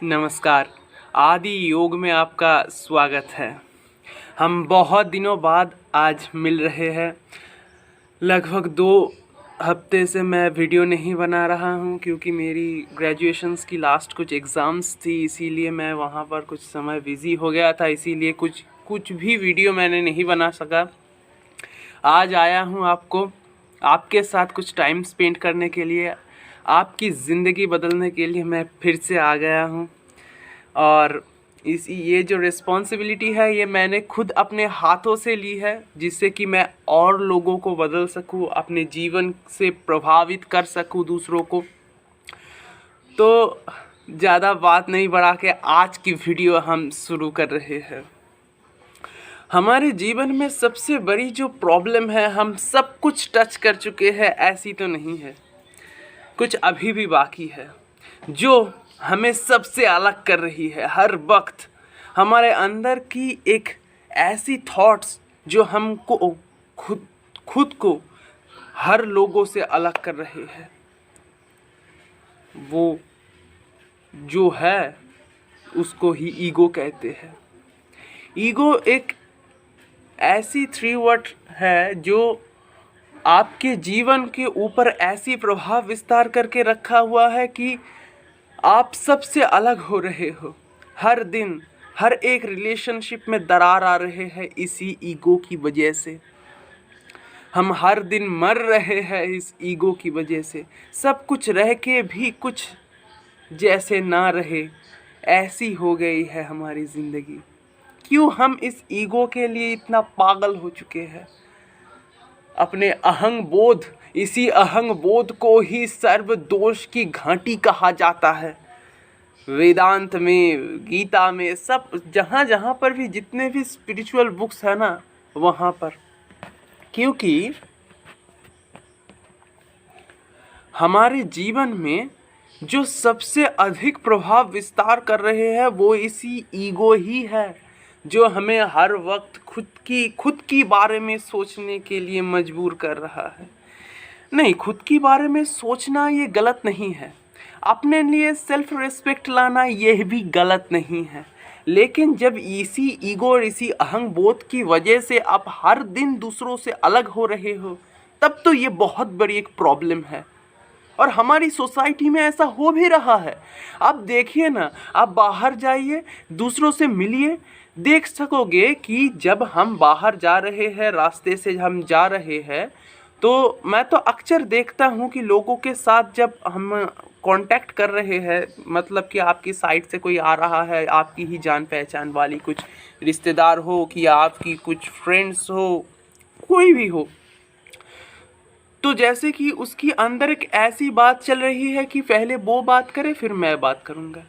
नमस्कार। आदि योग में आपका स्वागत है। हम बहुत दिनों बाद आज मिल रहे हैं। लगभग 2 हफ्ते से मैं वीडियो नहीं बना रहा हूं क्योंकि मेरी ग्रेजुएशंस की लास्ट कुछ एग्ज़ाम्स थी, इसीलिए मैं वहां पर कुछ समय बिज़ी हो गया था, इसीलिए कुछ भी वीडियो मैंने नहीं बना सका। आज आया हूं आपके साथ कुछ टाइम स्पेंड करने के लिए, आपकी ज़िंदगी बदलने के लिए मैं फिर से आ गया हूं। और ये जो रिस्पॉन्सिबिलिटी है ये मैंने खुद अपने हाथों से ली है, जिससे कि मैं और लोगों को बदल सकूं, अपने जीवन से प्रभावित कर सकूं दूसरों को। तो ज़्यादा बात नहीं बढ़ा के आज की वीडियो हम शुरू कर रहे हैं। हमारे जीवन में सबसे बड़ी जो प्रॉब्लम है, हम सब कुछ टच कर चुके हैं ऐसी तो नहीं है, कुछ अभी भी बाकी है जो हमें सबसे अलग कर रही है। हर वक्त हमारे अंदर की एक ऐसी थॉट्स जो हमको खुद को हर लोगों से अलग कर रहे हैं, वो जो है उसको ही ईगो कहते हैं। ईगो एक ऐसी 3 वर्ड है जो आपके जीवन के ऊपर ऐसी प्रभाव विस्तार करके रखा हुआ है कि आप सबसे अलग हो रहे हो। हर दिन हर एक रिलेशनशिप में दरार आ रहे हैं इसी ईगो की वजह से। हम हर दिन मर रहे हैं इस ईगो की वजह से। सब कुछ रह के भी कुछ जैसे ना रहे, ऐसी हो गई है हमारी ज़िंदगी। क्यों हम इस ईगो के लिए इतना पागल हो चुके हैं? अपने अहंग बोध, इसी अहंग बोध को ही सर्व दोष की घाटी कहा जाता है। वेदांत में, गीता में, सब जहाँ जहाँ पर भी जितने भी स्पिरिचुअल बुक्स है ना, वहाँ पर। क्योंकि हमारे जीवन में जो सबसे अधिक प्रभाव विस्तार कर रहे हैं वो इसी ईगो ही है, जो हमें हर वक्त खुद की बारे में सोचने के लिए मजबूर कर रहा है। नहीं, खुद की बारे में सोचना ये गलत नहीं है, अपने लिए सेल्फ रिस्पेक्ट लाना यह भी गलत नहीं है, लेकिन जब इसी ईगो और इसी अहंग बोध की वजह से आप हर दिन दूसरों से अलग हो रहे हो, तब तो ये बहुत बड़ी एक प्रॉब्लम है। और हमारी सोसाइटी में ऐसा हो भी रहा है। आप देखिए ना, आप बाहर जाइए, दूसरों से मिलिए, देख सकोगे कि जब हम बाहर जा रहे हैं, रास्ते से हम जा रहे हैं, तो मैं तो अक्सर देखता हूँ कि लोगों के साथ जब हम कांटेक्ट कर रहे हैं, मतलब कि आपकी साइड से कोई आ रहा है, आपकी ही जान पहचान वाली, कुछ रिश्तेदार हो कि आपकी कुछ फ्रेंड्स हो, कोई भी हो, तो जैसे कि उसकी अंदर एक ऐसी बात चल रही है कि पहले वो बात करे फिर मैं बात करूँगा।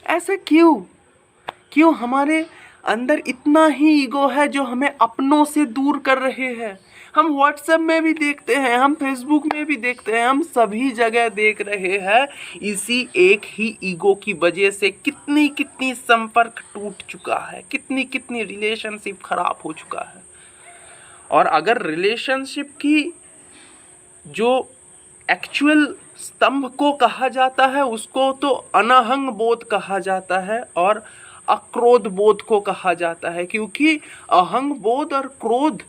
ऐसा क्यों हमारे अंदर इतना ही ईगो है जो हमें अपनों से दूर कर रहे हैं? हम व्हाट्सएप में भी देखते हैं, हम फेसबुक में भी देखते हैं, हम सभी जगह देख रहे हैं इसी एक ही ईगो की वजह से कितनी संपर्क टूट चुका है, कितनी रिलेशनशिप खराब हो चुका है। और अगर रिलेशनशिप की जो एक्चुअल स्तंभ को कहा जाता है उसको तो अनहंग बोध कहा जाता है और अक्रोध बोध को कहा जाता है, क्योंकि अहंग बोध और क्रोध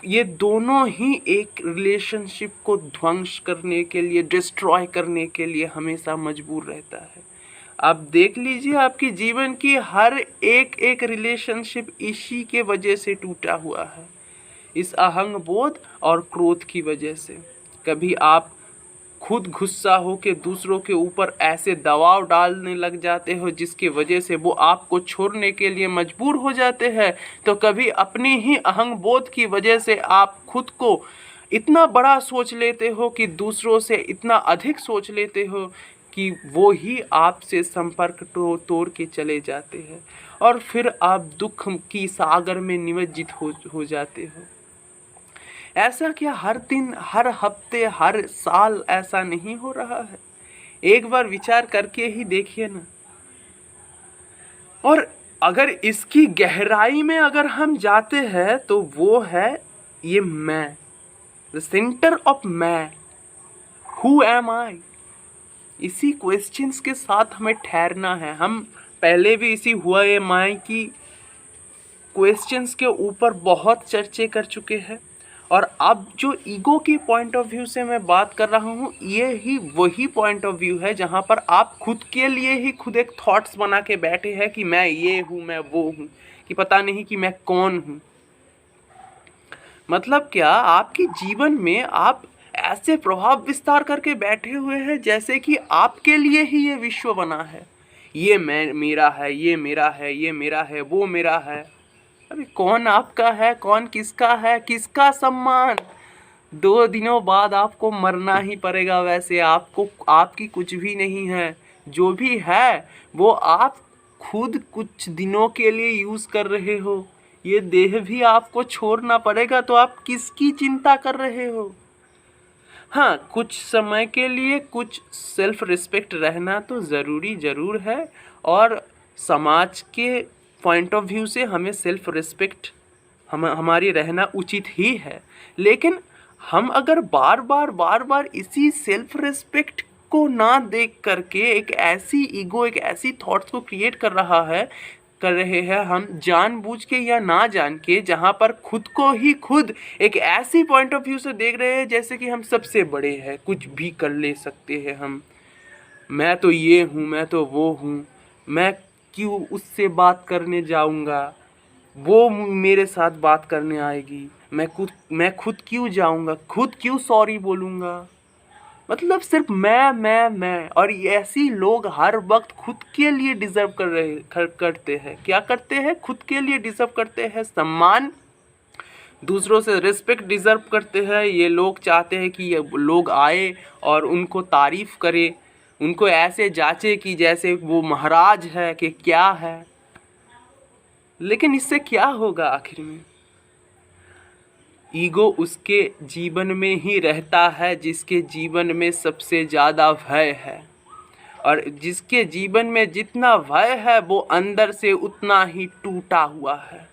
ये दोनों ही एक रिलेशनशिप को ध्वंस करने के लिए, डिस्ट्रॉय करने के लिए हमेशा मजबूर रहता है। आप देख लीजिए, आपके जीवन की हर एक रिलेशनशिप इसी के वजह से टूटा हुआ है, इस अहंग बोध और क्रोध की वजह से। कभी आप खुद गुस्सा हो के दूसरों के ऊपर ऐसे दबाव डालने लग जाते हो जिसकी वजह से वो आपको छोड़ने के लिए मजबूर हो जाते हैं, तो कभी अपनी ही अहंग बोध की वजह से आप खुद को इतना बड़ा सोच लेते हो कि दूसरों से इतना अधिक सोच लेते हो कि वो ही आपसे संपर्क तोड़ के चले जाते हैं, और फिर आप दुख की सागर में निमज्जित हो जाते हो। ऐसा क्या हर दिन, हर हफ्ते, हर साल ऐसा नहीं हो रहा है? एक बार विचार करके ही देखिए ना। और अगर इसकी गहराई में अगर हम जाते हैं तो वो है ये मैं, द सेंटर ऑफ मैं, हु एम आई। इसी क्वेश्चंस के साथ हमें ठहरना है। हम पहले भी इसी हुआ ये माय की क्वेश्चंस के ऊपर बहुत चर्चे कर चुके हैं, और अब जो ईगो की पॉइंट ऑफ व्यू से मैं बात कर रहा हूँ, ये ही वही पॉइंट ऑफ व्यू है जहाँ पर आप खुद के लिए ही खुद एक थॉट्स बना के बैठे हैं कि मैं ये हूँ, मैं वो हूँ, कि पता नहीं कि मैं कौन हूँ। मतलब क्या, आपके जीवन में आप ऐसे प्रभाव विस्तार करके बैठे हुए हैं जैसे कि आपके लिए ही ये विश्व बना है। ये मैं, मेरा है, ये मेरा है, ये मेरा है, वो मेरा है। अरे कौन आपका है, कौन किसका है, किसका सम्मान? 2 दिनों बाद आपको मरना ही पड़ेगा। वैसे आपको, आपकी कुछ भी नहीं है। जो भी है वो आप खुद कुछ दिनों के लिए यूज़ कर रहे हो। ये देह भी आपको छोड़ना पड़ेगा, तो आप किसकी चिंता कर रहे हो? हाँ, कुछ समय के लिए कुछ सेल्फ रिस्पेक्ट रहना तो ज़रूरी ज़रूर है, और समाज के पॉइंट ऑफ व्यू से हमें सेल्फ रिस्पेक्ट हमारी रहना उचित ही है। लेकिन हम अगर बार बार इसी सेल्फ रिस्पेक्ट को ना देख करके एक ऐसी ईगो, एक ऐसी थॉट्स को क्रिएट कर रहे हैं हम जानबूझ के या ना जान के, जहाँ पर खुद को ही खुद एक ऐसी पॉइंट ऑफ व्यू से देख रहे हैं जैसे कि हम सबसे बड़े हैं, कुछ भी कर ले सकते हैं हम। मैं तो ये हूँ, मैं तो वो हूँ, मैं क्यों उससे बात करने जाऊँगा, वो मेरे साथ बात करने आएगी, मैं खुद क्यों जाऊँगा, खुद क्यों सॉरी बोलूँगा। मतलब सिर्फ मैं, और ऐसी लोग हर वक्त खुद के लिए डिजर्व करते हैं। क्या करते हैं? खुद के लिए डिजर्व करते हैं सम्मान, दूसरों से रिस्पेक्ट डिजर्व करते हैं। ये लोग चाहते हैं कि ये लोग आए और उनको तारीफ़ करे, उनको ऐसे जांचे कि जैसे वो महाराज है कि क्या है। लेकिन इससे क्या होगा आखिर में? ईगो उसके जीवन में ही रहता है जिसके जीवन में सबसे ज़्यादा भय है, और जिसके जीवन में जितना भय है वो अंदर से उतना ही टूटा हुआ है।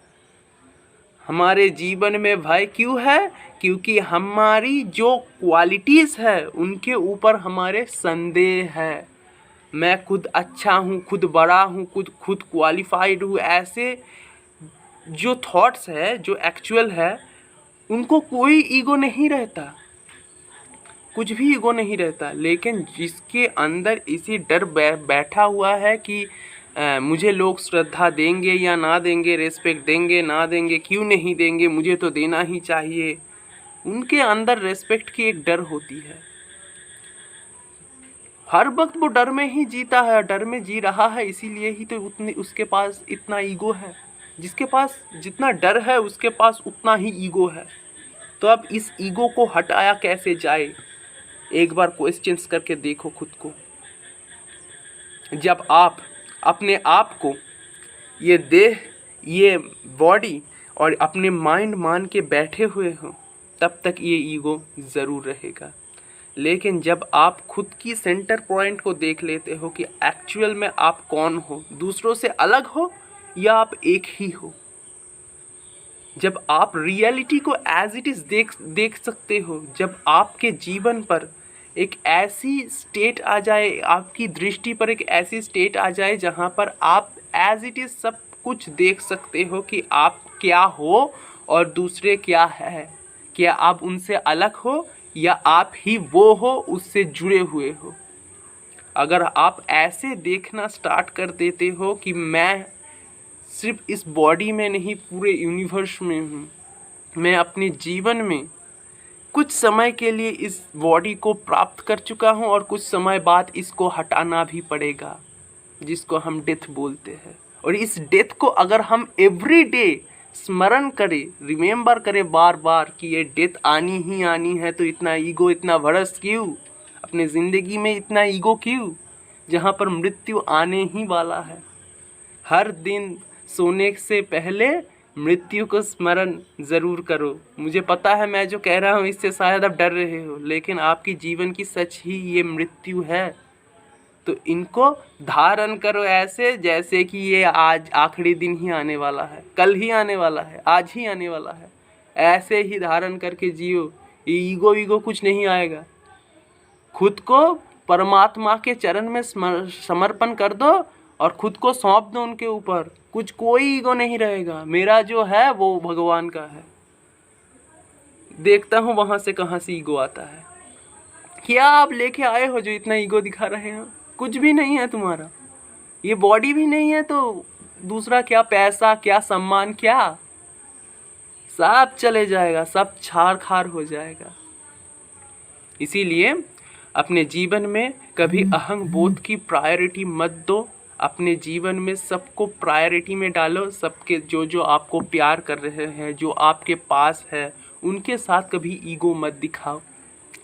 हमारे जीवन में भय क्यों है? क्योंकि हमारी जो क्वालिटीज़ है उनके ऊपर हमारे संदेह है। मैं खुद अच्छा हूँ, खुद बड़ा हूँ, खुद क्वालिफाइड हूँ, ऐसे जो थॉट्स है, जो एक्चुअल है, उनको कोई ईगो नहीं रहता, कुछ भी ईगो नहीं रहता। लेकिन जिसके अंदर इसी डर बैठा हुआ है कि मुझे लोग श्रद्धा देंगे या ना देंगे, रिस्पेक्ट देंगे ना देंगे, क्यों नहीं देंगे, मुझे तो देना ही चाहिए, उनके अंदर रिस्पेक्ट की एक डर होती है। हर वक्त वो डर में ही जीता है, डर में जी रहा है, इसीलिए ही तो उसके पास इतना ईगो है। जिसके पास जितना डर है उसके पास उतना ही ईगो है। तो अब इस ईगो को हटाया कैसे जाए? एक बार क्वेश्चंस करके देखो खुद को। जब आप अपने आप को ये देह, ये बॉडी और अपने माइंड मान के बैठे हुए हो, तब तक ये ईगो ज़रूर रहेगा। लेकिन जब आप खुद की सेंटर पॉइंट को देख लेते हो कि एक्चुअल में आप कौन हो, दूसरों से अलग हो या आप एक ही हो, जब आप रियलिटी को एज इट इज़ देख सकते हो, जब आपके जीवन पर एक ऐसी स्टेट आ जाए, आपकी दृष्टि पर एक ऐसी स्टेट आ जाए जहाँ पर आप एज इट इज़ सब कुछ देख सकते हो कि आप क्या हो और दूसरे क्या है, क्या आप उनसे अलग हो या आप ही वो हो, उससे जुड़े हुए हो। अगर आप ऐसे देखना स्टार्ट कर देते हो कि मैं सिर्फ इस बॉडी में नहीं, पूरे यूनिवर्स में हूँ, मैं अपने जीवन में कुछ समय के लिए इस बॉडी को प्राप्त कर चुका हूँ और कुछ समय बाद इसको हटाना भी पड़ेगा, जिसको हम डेथ बोलते हैं। और इस डेथ को अगर हम एवरी डे स्मरण करें, रिमेंबर करें बार बार कि ये डेथ आनी ही आनी है, तो इतना ईगो, इतना भरस क्यों अपने ज़िंदगी में, इतना ईगो क्यों, जहाँ पर मृत्यु आने ही वाला है। हर दिन सोने से पहले मृत्यु को स्मरण ज़रूर करो। मुझे पता है मैं जो कह रहा हूँ इससे शायद आप डर रहे हो, लेकिन आपकी जीवन की सच ही ये मृत्यु है। तो इनको धारण करो ऐसे जैसे कि ये आज आखिरी दिन ही आने वाला है, कल ही आने वाला है, आज ही आने वाला है। ऐसे ही धारण करके जियो, ईगो कुछ नहीं आएगा। खुद को परमात्मा के चरण में समर्पण कर दो और खुद को सौंप दो उनके ऊपर। कुछ कोई ईगो नहीं रहेगा, मेरा जो है वो भगवान का है। देखता हूँ वहाँ से कहाँ से ईगो आता है। क्या आप लेके आए हो जो इतना ईगो दिखा रहे हो? कुछ भी नहीं है तुम्हारा, ये बॉडी भी नहीं है तो दूसरा क्या, पैसा क्या, सम्मान क्या, सब चले जाएगा, सब छार खार हो जाएगा। इसीलिए अपने जीवन में कभी अहंग बोध की प्रायोरिटी मत दो। अपने जीवन में सबको प्रायोरिटी में डालो। सबके जो आपको प्यार कर रहे हैं, जो आपके पास है, उनके साथ कभी ईगो मत दिखाओ।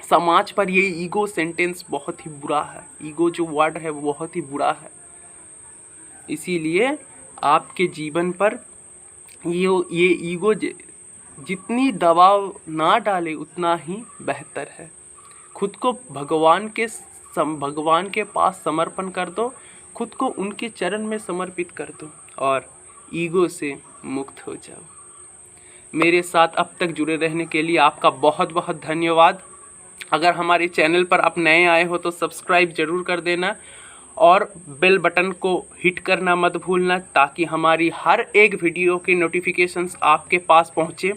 समाज पर ये ईगो सेंटेंस बहुत ही बुरा है, ईगो जो वर्ड है वो बहुत ही बुरा है। इसीलिए आपके जीवन पर ये ईगो जितनी दबाव ना डाले उतना ही बेहतर है। खुद को भगवान के पास समर्पण कर दो, खुद को उनके चरण में समर्पित कर दो और ईगो से मुक्त हो जाओ। मेरे साथ अब तक जुड़े रहने के लिए आपका बहुत बहुत धन्यवाद। अगर हमारे चैनल पर आप नए आए हो तो सब्सक्राइब ज़रूर कर देना और बेल बटन को हिट करना मत भूलना, ताकि हमारी हर एक वीडियो की नोटिफिकेशंस आपके पास पहुँचे।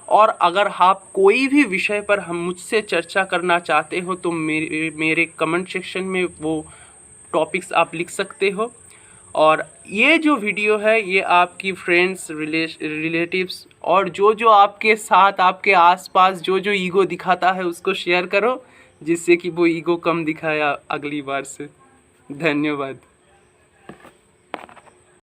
और अगर आप कोई भी विषय पर हम मुझसे चर्चा करना चाहते हो तो मेरे कमेंट सेक्शन में वो टॉपिक्स आप लिख सकते हो। और ये जो वीडियो है ये आपकी फ्रेंड्स, रिलेटिव्स और जो आपके साथ, आपके आसपास जो ईगो दिखाता है उसको शेयर करो, जिससे कि वो ईगो कम दिखाया अगली बार से। धन्यवाद।